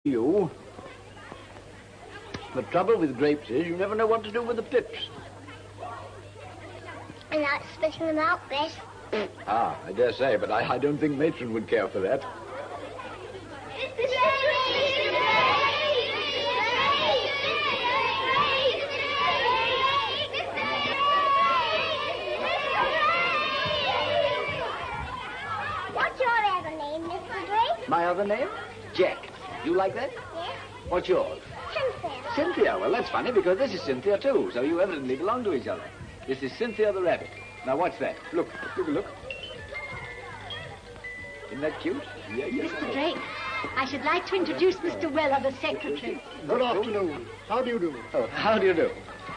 You. The trouble with grapes is you never know what to do with the pips. I like spitting them out, Bess. Ah, I dare say, but I don't think Matron would care for that. What's your other name, Mr. Drake? My other name? Jack. You like that? Yes. What's yours? Cynthia. Cynthia. Well, that's funny because this is Cynthia, too, so you evidently belong to each other. This is Cynthia the rabbit. Now, what's that? Look. Look. Isn't that cute? Yeah. Mr. Drake, I should like to introduce Mr. Weller, the secretary. Good afternoon. How do you do? Oh, how do you do?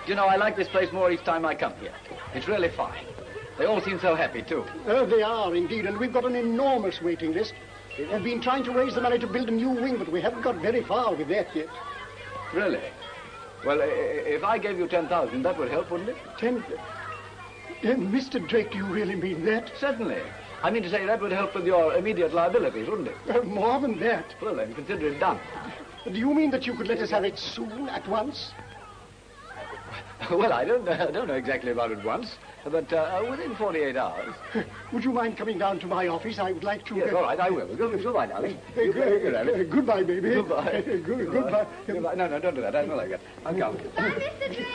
You know, I like this place more each time I come here. It's really fine. They all seem so happy, too. They are, indeed, and we've got an enormous waiting list. We've been trying to raise the money to build a new wing, but we haven't got very far with that yet. Really? Well, if I gave you 10,000, that would help, wouldn't it? Mr. Drake, do you really mean that? Certainly. I mean to say that would help with your immediate liabilities, wouldn't it? More than that. Well, then, consider it done. Do you mean that you could let us have it soon, at once? Well, I don't know exactly about it once, but within 48 hours. Would you mind coming down to my office? I would like to... Yes, all right, I will. Goodbye, darling. Goodbye, baby. Goodbye. Goodbye. Goodbye. No, don't do that. I don't like that. I'll come. Bye, Mr. Drake.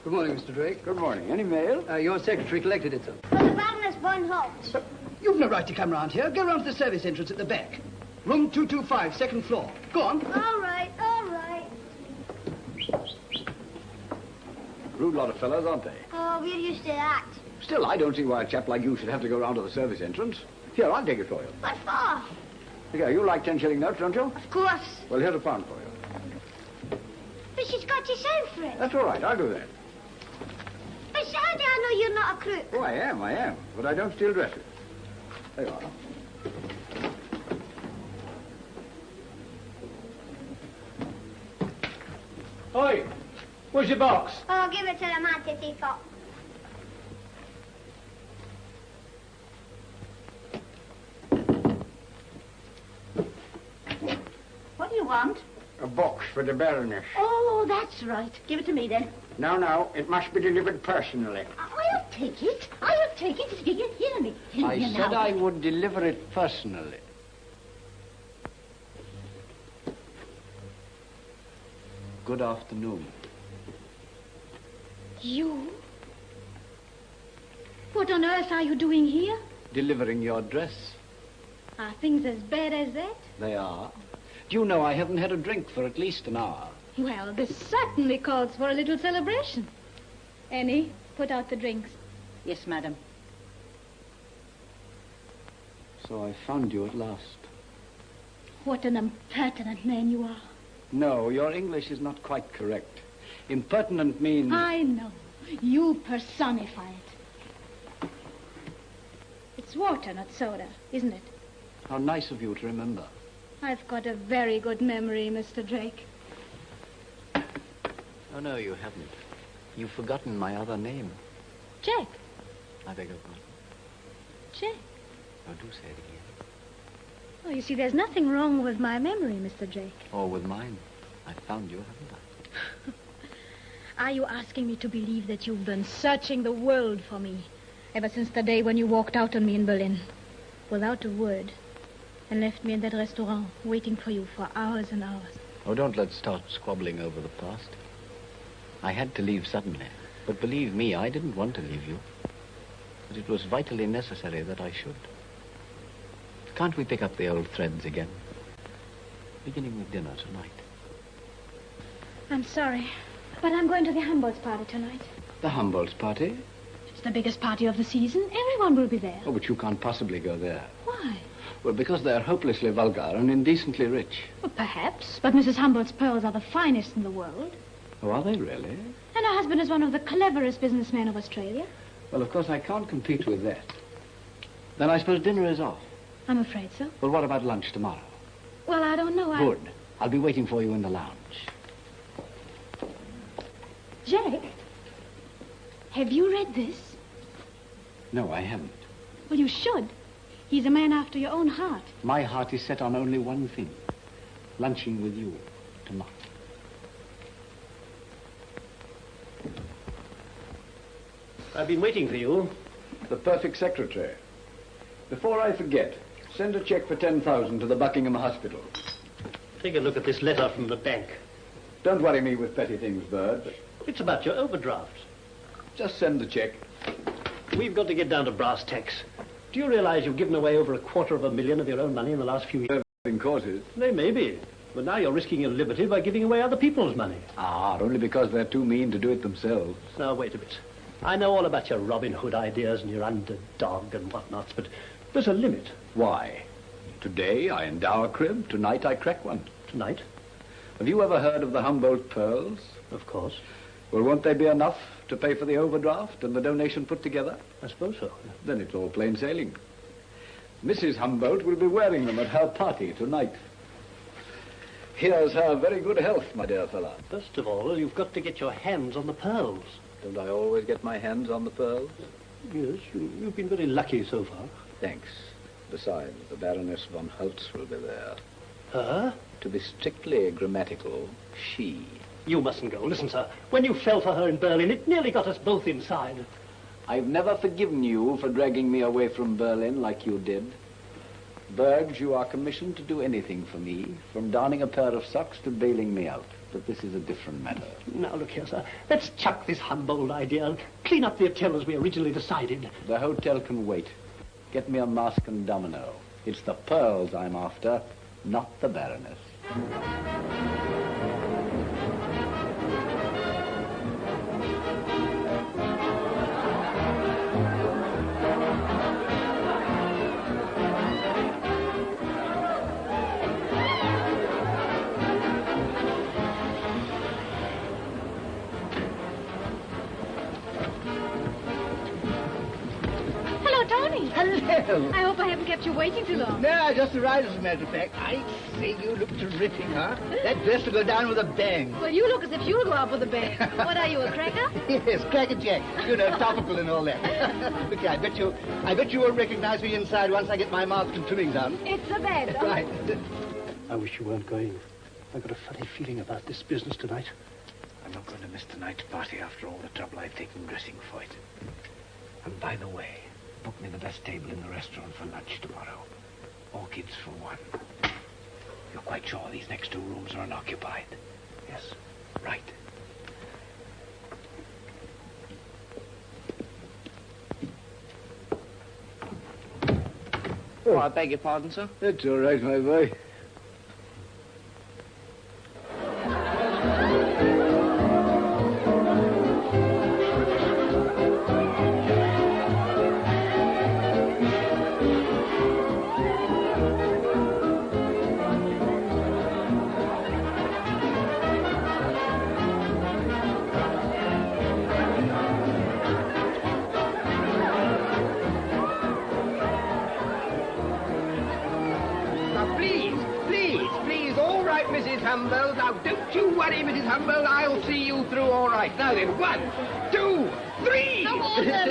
Good morning, Mr. Drake. Good morning. Any mail? Your secretary collected it, sir. For the Baroness von Holt. You've no right to come round here. Go round to the service entrance at the back. Room 225, second floor. Go on. All right. Rude lot of fellows, aren't they? Oh, we're used to that. Still, I don't see why a chap like you should have to go round to the service entrance. Here, I'll take it for you. What for? Here, you like 10-shilling notes, don't you? Of course. Well, here's £1 for you. But she's got to send for it. That's all right. I'll do that. But how do I know you're not a crook? Oh, I am. But I don't steal dresses. There you are. Oi! Where's your box? Oh, give it to the man to teapot. What do you want? A box for the Baroness. Oh, that's right. Give it to me, then. No, it must be delivered personally. I'll take it. If you can hear me. I said I would deliver it personally. Good afternoon. You? What on earth are you doing here? Delivering your dress. Are things as bad as that? They are. Do you know I haven't had a drink for at least an hour? Well, this certainly calls for a little celebration. Annie, put out the drinks. Yes, madam. So I found you at last. What an impertinent man you are. No, your English is not quite correct. Impertinent means... I know. You personify it. It's water, not soda, isn't it? How nice of you to remember. I've got a very good memory, Mr. Drake. Oh, no, you haven't. You've forgotten my other name. Jack. I beg your pardon. Jack. Oh, do say it again. Oh, you see, there's nothing wrong with my memory, Mr. Drake. Or with mine. I found you, haven't I? Are you asking me to believe that you've been searching the world for me ever since the day when you walked out on me in Berlin without a word and left me in that restaurant waiting for you for hours and hours? Oh, don't let's start squabbling over the past. I had to leave suddenly. But believe me, I didn't want to leave you. But it was vitally necessary that I should. Can't we pick up the old threads again? Beginning with dinner tonight. I'm sorry, but I'm going to the Humboldt's party tonight. The Humboldt's party? It's the biggest party of the season. Everyone will be there. Oh, but you can't possibly go there. Why? Well, because they're hopelessly vulgar and indecently rich. Well, perhaps, but Mrs. Humboldt's pearls are the finest in the world. Oh, are they really? And husband is one of the cleverest businessmen of Australia. Well, of course, I can't compete with that. Then I suppose dinner is off. I'm afraid so. Well, what about lunch tomorrow? Well, I don't know. Good. I'll be waiting for you in the lounge. Jack, have you read this? No, I haven't. Well, you should. He's a man after your own heart. My heart is set on only one thing. Lunching with you tomorrow. I've been waiting for you. The perfect secretary. Before I forget, send a check for 10,000 to the Buckingham Hospital. Take a look at this letter from the bank. Don't worry me with petty things, Bird. It's about your overdraft. Just send the check. We've got to get down to brass tacks. Do you realize you've given away over $250,000 of your own money in the last few years? In courses. They may be, but now you're risking your liberty by giving away other people's money. Ah, only because they're too mean to do it themselves. Now, wait a bit. I know all about your Robin Hood ideas and your underdog and whatnots, but there's a limit. Why? Today I endow a crib, tonight I crack one. Tonight? Have you ever heard of the Humboldt pearls? Of course. Well, won't they be enough to pay for the overdraft and the donation put together? I suppose so. Then it's all plain sailing. Mrs. Humboldt will be wearing them at her party tonight. Here's her very good health, my dear fella. First of all, you've got to get your hands on the pearls. Don't I always get my hands on the pearls? Yes, you've been very lucky so far. Thanks. Besides, the Baroness von Holtz will be there. Her? To be strictly grammatical, she. You mustn't go. Listen, sir, when you fell for her in Berlin, it nearly got us both inside. I've never forgiven you for dragging me away from Berlin like you did. Bergs, you are commissioned to do anything for me, from darning a pair of socks to bailing me out. But this is a different matter. Now, look here, sir. Let's chuck this Humboldt idea and clean up the hotel as we originally decided. The hotel can wait. Get me a mask and domino. It's the pearls I'm after, not the Baroness. Hello. I hope I haven't kept you waiting too long. No, I just arrived, as a matter of fact. I say you look terrific, huh? That dress will go down with a bang. Well, you look as if you'll go out with a bang. What are you, a cracker? Yes, Cracker Jack. You know, topical and all that. Look, I bet you won't recognize me inside once I get my mask and trimmings on. It's a bed. Right. I wish you weren't going. I've got a funny feeling about this business tonight. I'm not going to miss tonight's party after all the trouble I've taken dressing for it. And by the way, book me the best table in the restaurant for lunch tomorrow. Orchids for one. You're quite sure these next two rooms are unoccupied? Yes. Right. Oh, I beg your pardon, sir. That's all right, my boy. Mrs. Humboldt. Now, don't you worry, Mrs. Humboldt. I'll see you through all right. Now then, 1, 2, 3. Come on, then,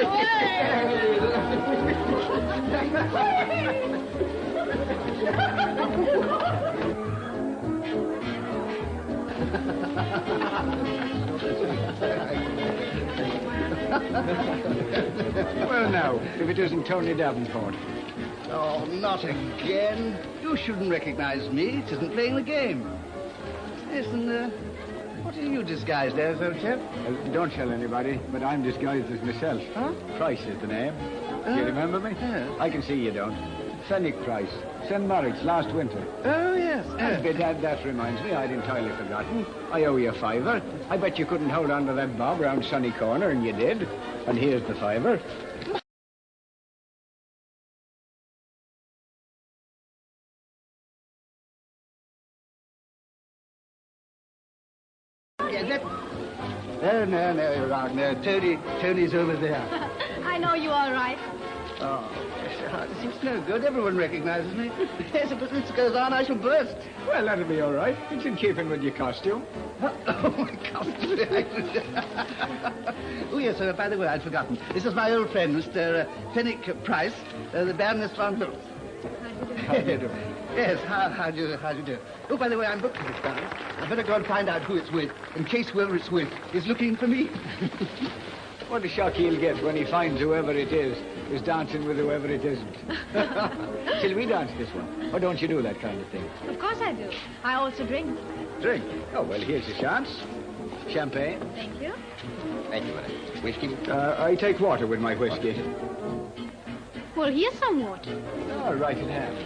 Well, now, if it isn't Tony Davenport. Oh, not again. You shouldn't recognize me. It isn't playing the game. Listen, what are you disguised as, old chap? Don't tell anybody, but I'm disguised as myself. Huh? Price is the name. Do you remember me? Yeah. I can see you don't. Fenwick Price. St. Moritz, last winter. Oh, yes. That reminds me, I'd entirely forgotten. I owe you a £5. I bet you couldn't hold on to that bob round Sunny Corner, and you did. And here's the £5. Oh, no, No, you're wrong. No, Tony's over there. I know you all right. Oh, it's no good. Everyone recognizes me. Yes, if this goes on, I shall burst. Well, that'll be all right. It's in keeping with your costume. Oh, my costume. Oh, yes, by the way, I'd forgotten. This is my old friend, Mr. Fenwick Price, the Baroness von Hills. How do you do? Yes, how do you do? Oh, by the way, I'm booked for this dance. I'd better go and find out who it's with, in case whoever it's with is looking for me. What a shock he'll get when he finds whoever it is dancing with whoever it isn't. Shall we dance this one? Or don't you do that kind of thing? Of course I do. I also drink. Drink? Oh, well, here's your chance. Champagne. Thank you. Thank you, Whiskey? I take water with my whiskey. Well, here's some water. Oh, right in hand.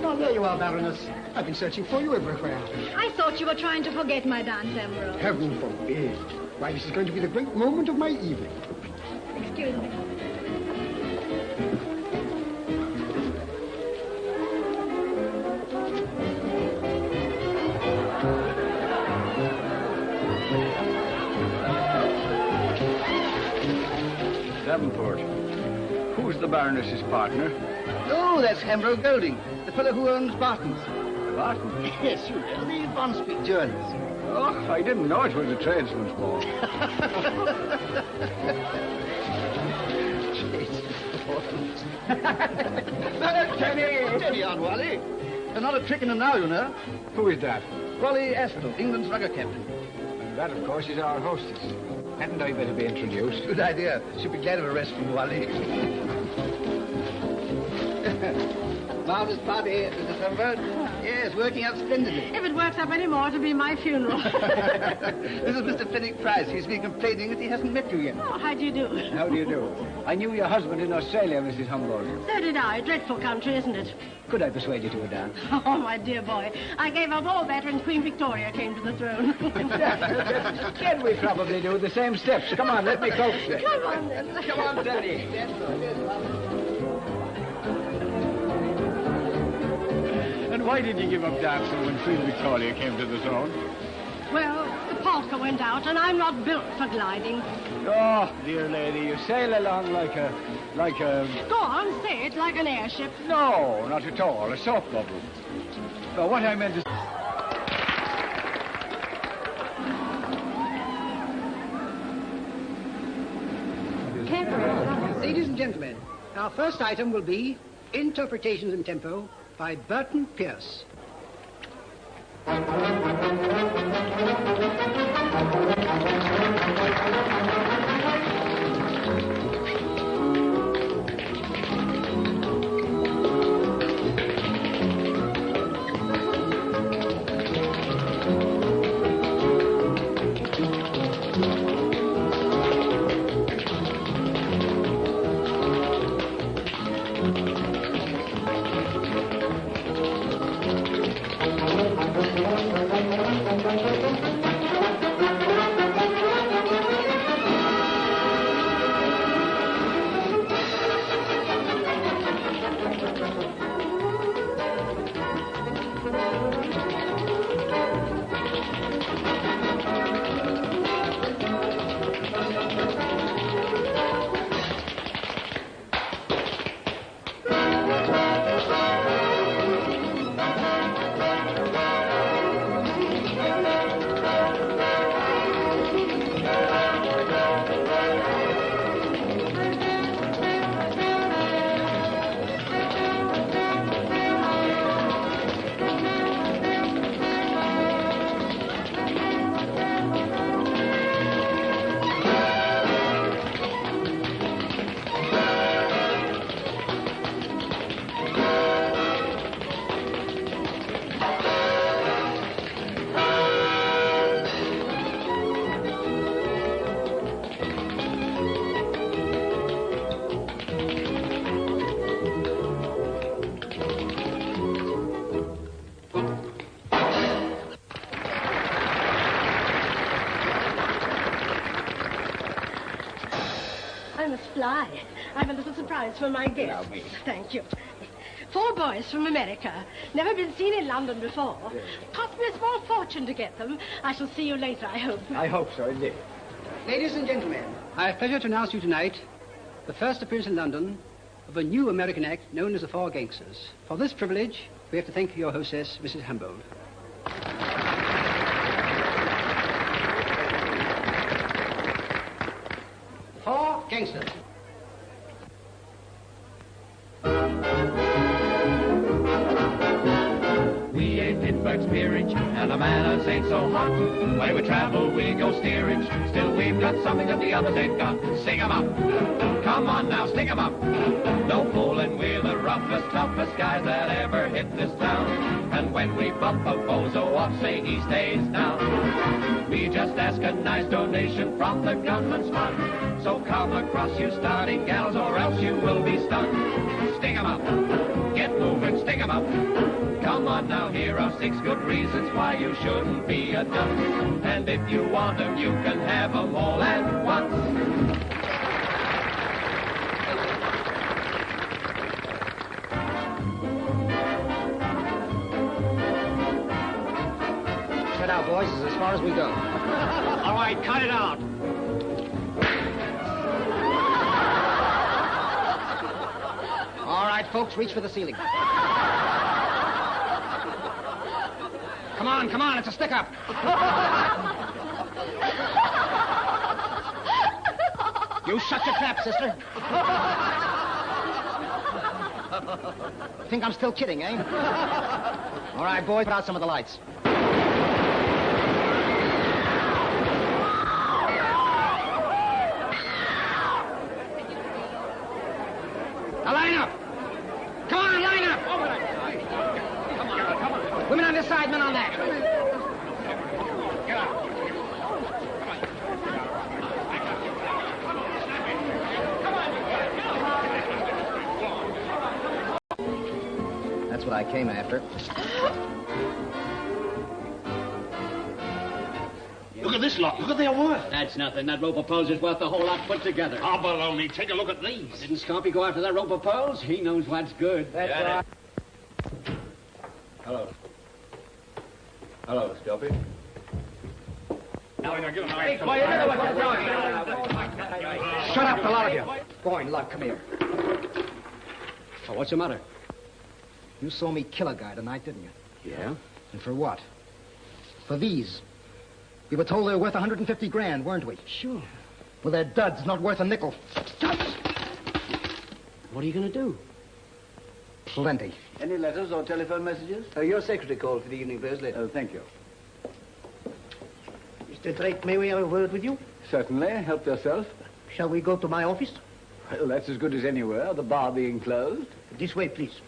Oh, there you are, Baroness. I've been searching for you everywhere. I thought you were trying to forget my dance, Emerald. Heaven forbid. Why, this is going to be the great moment of my evening. Excuse me. Davenport. Who's the Baroness's partner? Oh, that's Hambro Golding, the fellow who owns Barton's. Barton? Yes, you know, the Bond Street Jewelers. Oh, I didn't know it was a tradesman's ball. Steady on, Wally. There's not a trick in them now, you know. Who is that? Wally Aspinall, England's rugger captain. And that, of course, is our hostess. Hadn't I better be introduced? Good idea. She'll be glad of a rest from Wally. Marvelous party, Mrs. Humbert. Yes, working out splendidly. If it works up any more, it'll be my funeral. This is Mr. Fenwick Price. He's been complaining that he hasn't met you yet. Oh, how do you do? How do you do? I knew your husband in Australia, Mrs. Humboldt. So did I. Dreadful country, isn't it? Could I persuade you to a dance? Oh, my dear boy. I gave up all that when Queen Victoria came to the throne. Then we probably do the same steps. Come on, let me coax you. Come on, then. Come on, Daddy. And why did you give up dancing when Queen Victoria came to the throne? Well, the polka went out, and I'm not built for gliding. Oh, dear lady, you sail along like a... Go on, say it, like an airship. No, not at all. A soap bubble. But what I meant is... Ladies and gentlemen, our first item will be Interpretations in Tempo by Burton Pierce. Fly. I'm a little surprise for my guests. Thank you. 4 boys from America. Never been seen in London before. Cost me a small fortune to get them. I shall see you later, I hope. I hope so, indeed. Ladies and gentlemen, I have pleasure to announce to you tonight the first appearance in London of a new American act known as the Four Gangsters. For this privilege, we have to thank your hostess, Mrs. Humboldt. Four Gangsters. We ain't Pittsburgh's peerage, and the manners ain't so hot. Where we travel, we go steerage. Still, we've got something that the others ain't got. Sing 'em up. Come on now, sting 'em up. No fooling, we're the roughest, toughest guys that ever hit this town. And when we bump a bozo off, say he stays down. We just ask a nice donation from the gunman's fund. So come across, you starting gals, or else you will be stunned. Sting 'em up. Get moving, sting 'em up. Come on now, here are 6 good reasons why you shouldn't be a dunce. And if you want them, you can have them all at once. Shut out, boys. This is as far as we go. All right, cut it out. All right, folks, reach for the ceiling. Come on, it's a stick-up. You shut your trap, sister. Think I'm still kidding, eh? All right, boys, put out some of the lights. Now line up. Come on, line up. Women on this side, men on that. Get out. That's what I came after. Look at this lot. Look at their worth. That's nothing. That rope of pearls is worth the whole lot put together. Oh, baloney. Take a look at these. Didn't Scompy go after that rope of pearls? He knows what's good. That's right. Hello. Hello, Scoppy. Hey, quiet. Shut up, the lot of you. Boy, Luck, come here. Oh, what's the matter? You saw me kill a guy tonight, didn't you? Yeah? And for what? For these. We were told they were worth 150 grand, weren't we? Sure. Well, they're duds, not worth a nickel. Duds! What are you going to do? Plenty. Any letters or telephone messages? Your secretary called for the evening post later. Oh, thank you. Mr. Drake, may we have a word with you? Certainly. Help yourself. Shall we go to my office? Well, that's as good as anywhere, the bar being closed. This way, please.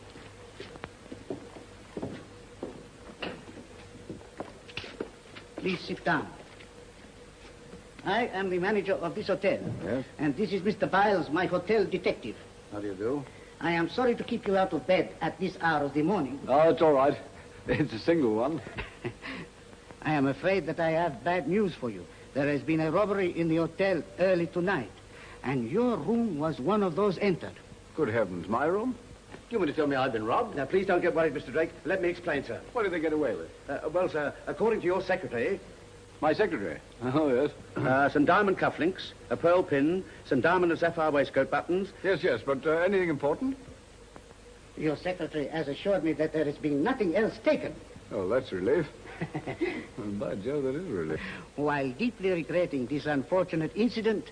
Please sit down. I am the manager of this hotel. Yes? And this is Mr. Biles, my hotel detective. How do you do? I am sorry to keep you out of bed at this hour of the morning. Oh, it's all right. It's a single one. I am afraid that I have bad news for you. There has been a robbery in the hotel early tonight, and your room was one of those entered. Good heavens, my room? You mean to tell me I've been robbed? Now, please don't get worried, Mr. Drake. Let me explain, sir. What did they get away with? Well, sir, according to your secretary... My secretary? Oh, yes. Some diamond cufflinks, a pearl pin, some diamond and sapphire waistcoat buttons. Yes, but anything important? Your secretary has assured me that there has been nothing else taken. Oh, that's a relief. By Jove, that is a relief. While deeply regretting this unfortunate incident,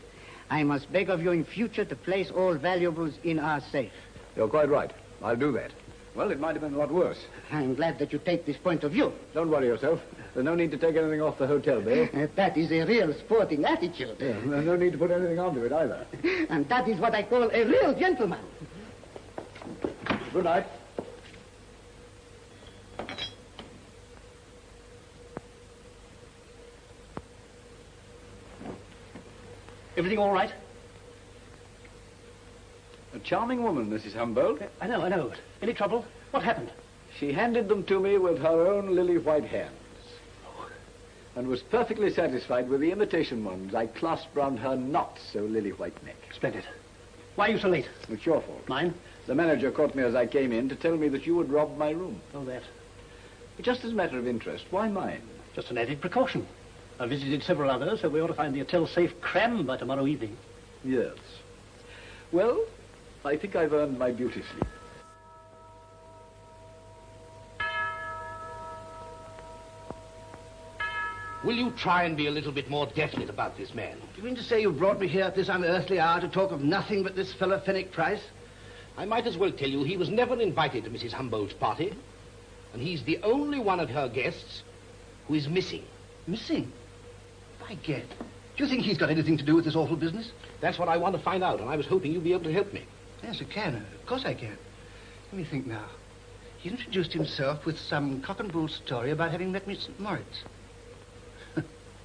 I must beg of you in future to place all valuables in our safe. You're quite right. I'll do that. Well, it might have been a lot worse. I'm glad that you take this point of view. Don't worry yourself. There's no need to take anything off the hotel bill. That is a real sporting attitude. Yeah, there's no need to put anything onto it either. And that is what I call a real gentleman. Good night. Everything all right? A charming woman, Mrs. Humboldt. I know. Any trouble? What happened? She handed them to me with her own lily-white hands. And was perfectly satisfied with the imitation ones I clasped round her not-so-lily-white neck. Splendid. Why are you so late? It's your fault. Mine? The manager caught me as I came in to tell me that you had robbed my room. Oh, that. Just as a matter of interest, why mine? Just an added precaution. I visited several others, so we ought to find the hotel safe crammed by tomorrow evening. Yes. Well, I think I've earned my beauty sleep. Will you try and be a little bit more definite about this man? Do you mean to say you brought me here at this unearthly hour to talk of nothing but this fellow Fenwick Price? I might as well tell you he was never invited to Mrs. Humboldt's party, and he's the only one of her guests who is missing. Missing? By gad. Do you think he's got anything to do with this awful business? That's what I want to find out, and I was hoping you'd be able to help me. Yes, I can. Of course I can. Let me think now. He introduced himself with some cock and bull story about having met me at St. Moritz.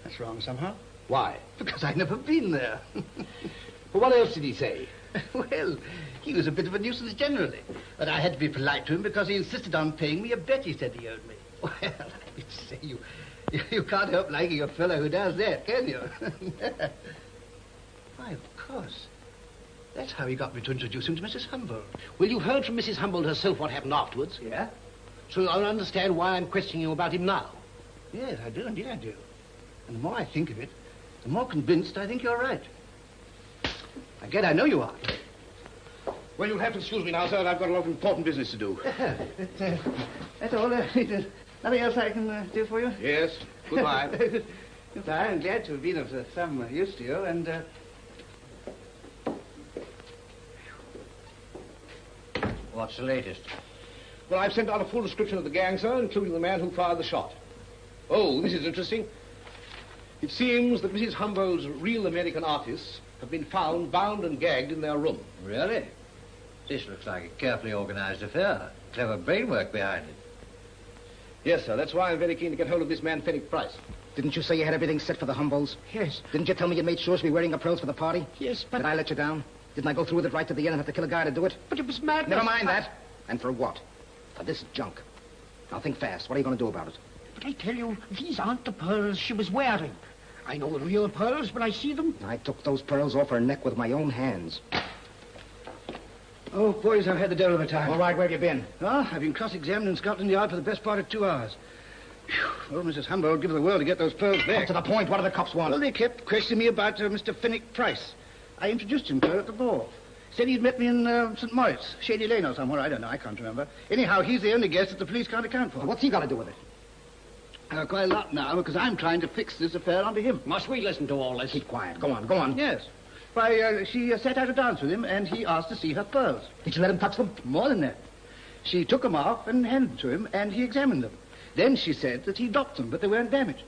That's wrong somehow. Why? Because I've never been there. Well, what else did he say? Well, he was a bit of a nuisance generally. But I had to be polite to him because he insisted on paying me a bet he said he owed me. Well, I say, you can't help liking a fellow who does that, can you? Why, of course. That's how he got me to introduce him to Mrs. Humboldt. Well, you heard from Mrs. Humboldt herself what happened afterwards. Yeah? So you'll understand why I'm questioning you about him now. Yes, I do, indeed I do. And the more I think of it, the more convinced I think you're right. Again, I know you are. Well, you'll have to excuse me now, sir. I've got a lot of important business to do. That's all. Nothing else I can do for you? Yes. Goodbye. Goodbye. I'm glad to have been of some use to you, and... What's the latest? Well, I've sent out a full description of the gang, sir, including the man who fired the shot. Oh, this is interesting. It seems that Mrs. Humboldt's real American artists have been found bound and gagged in their room. Really? This looks like a carefully organized affair. Clever brainwork behind it. Yes, sir. That's why I'm very keen to get hold of this man, Fenwick Price. Didn't you say you had everything set for the Humboldts? Yes. Didn't you tell me you made sure to be wearing your pearls for the party? Yes, but... Did I let you down? Didn't I go through with it right to the end and have to kill a guy to do it? But it was madness. Never mind that. And for what? For this junk. Now think fast. What are you going to do about it? But I tell you, these aren't the pearls she was wearing. I know the real pearls when I see them. I took those pearls off her neck with my own hands. Oh, boys, I've had the devil of a time. All right, where have you been? Oh, I've been cross-examined in Scotland Yard for the best part of 2 hours. Whew. Well, Mrs. Humboldt give the world to get those pearls back. Up to the point. What do the cops want? Well, they kept questioning me about Mr. Fenwick Price. I introduced him to her at the ball. Said he'd met me in St. Moritz, Shady Lane or somewhere. I don't know. I can't remember. Anyhow, he's the only guest that the police can't account for. Well, what's he got to do with it? Quite a lot now, because I'm trying to fix this affair onto him. Must we listen to all this? Keep quiet. Go on, go on. Yes. Why, she sat out a dance with him, and he asked to see her pearls. Did you let him touch them? More than that. She took them off and handed them to him, and he examined them. Then she said that he dropped them, but they weren't damaged.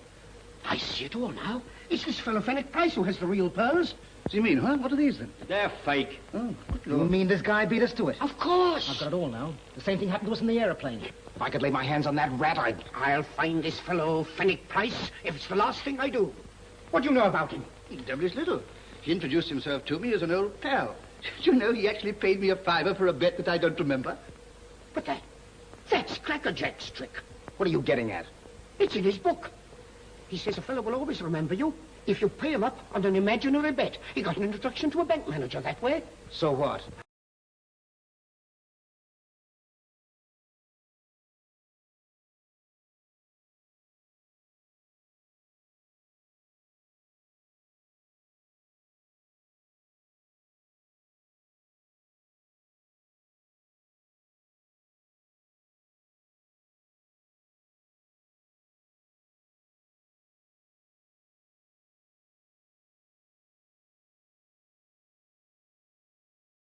I see it all now. It's this fellow Fenwick Price who has the real pearls. What do you mean, huh? What are these, then? They're fake. Oh, good You Lord. mean this guy beat us to it? Of course. I've got it all now. The same thing happened to us in the airplane. If I could lay my hands on that rat, I'll find this fellow Fenwick Price if it's the last thing I do. What do you know about him? Devilish little. He introduced himself to me as an old pal. Do you know he actually paid me a $5 for a bet that I don't remember? But that's Crackerjack's trick. What are you getting at? It's in his book. He says a fellow will always remember you if you pay him up on an imaginary bet. He got an introduction to a bank manager that way. So what?